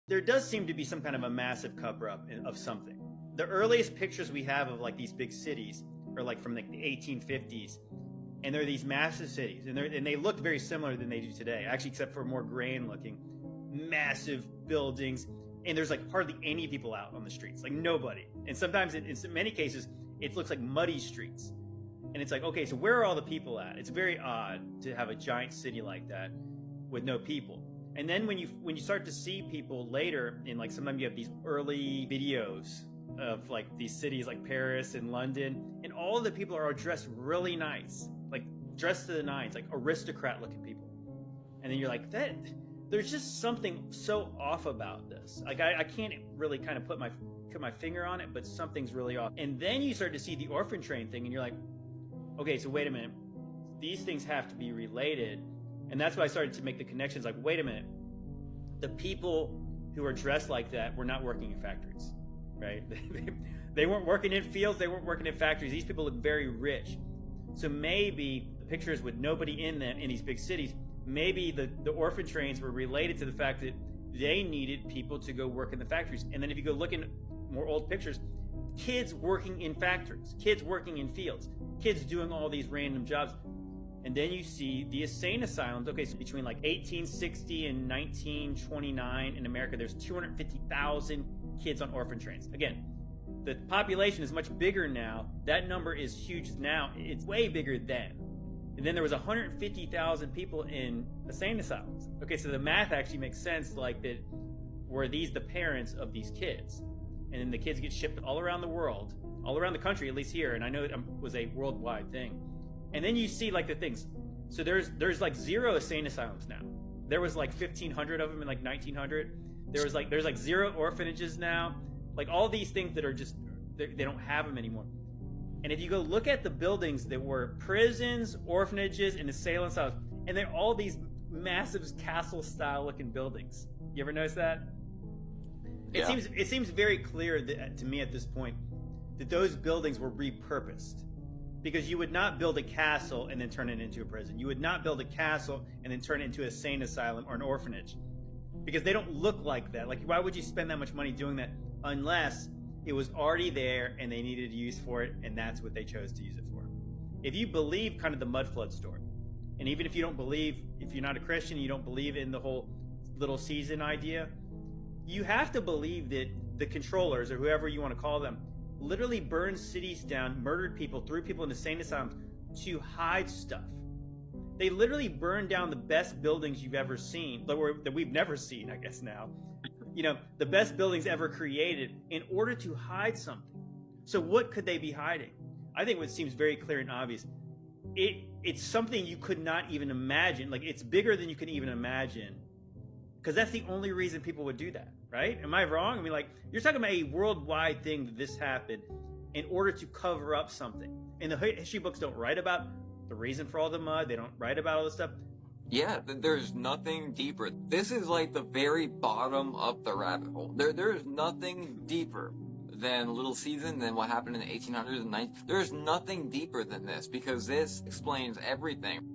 There does seem to be some kind of a massive cover-up of something. The earliest pictures we have of like these big cities are like from like the 1850s, and they're these massive cities, and they look very similar than they do today, actually, except for more grain looking, massive buildings, and there's like hardly any people out on the streets, like nobody. And sometimes in many cases it looks like muddy streets, and it's like, okay, so where are all the people at? It's very odd to have a giant city like that with no people. And then when you start to see people later in, like, sometimes you have these early videos of like these cities like Paris and London, and all of the people are all dressed really nice, like dressed to the nines, like aristocrat looking people. And then you're like, that there's just something so off about this. Like I can't really kind of put my finger on it, but something's really off. And then you start to see the orphan train thing, and you're like, okay, so wait a minute, these things have to be related. And that's why I started to make the connections, like, wait a minute, the people who are dressed like that were not working in factories, right? They weren't working in fields, they weren't working in factories. These people look very rich. So maybe the pictures with nobody in them in these big cities, maybe the orphan trains were related to the fact that they needed people to go work in the factories. And then if you go look in more old pictures, kids working in factories, kids working in fields, kids doing all these random jobs. And then you see the insane asylums. Okay, so between like 1860 and 1929 in America, there's 250,000 kids on orphan trains. Again, the population is much bigger now. That number is huge now. It's way bigger then. And then there was 150,000 people in insane asylums. Okay, so the math actually makes sense, like that, were these the parents of these kids? And then the kids get shipped all around the world, all around the country, at least here. And I know it was a worldwide thing. And then you see like the things. So there's like 0 insane asylums now. There was like 1,500 of them in like 1900. There's like 0 orphanages now. Like all these things that are just, they don't have them anymore. And if you go look at the buildings that were prisons, orphanages, and insane asylums, and they're all these massive castle-style looking buildings. You ever notice that? Yeah. It seems very clear to me at this point that those buildings were repurposed. Because you would not build a castle and then turn it into a prison. You would not build a castle and then turn it into an insane asylum or an orphanage. Because they don't look like that. Like, why would you spend that much money doing that unless it was already there and they needed use for it, and that's what they chose to use it for? If you believe kind of the mud flood story, and even if you don't believe, if you're not a Christian, you don't believe in the whole little season idea, you have to believe that the controllers, or whoever you want to call them, literally burned cities down, murdered people, threw people into insane asylums to hide stuff. They literally burned down the best buildings you've ever seen, that we've never seen, I guess now. You know, the best buildings ever created in order to hide something. So what could they be hiding? I think what seems very clear and obvious, it's something you could not even imagine. Like, it's bigger than you can even imagine. Because that's the only reason people would do that, right? Am I wrong? I mean, like, you're talking about a worldwide thing that this happened in order to cover up something. And the history books don't write about the reason for all the mud. They don't write about all this stuff. Yeah, there's nothing deeper. This is like the very bottom of the rabbit hole. There's nothing deeper than Little Season, than what happened in the 1800s and 90s. There's nothing deeper than this, because this explains everything.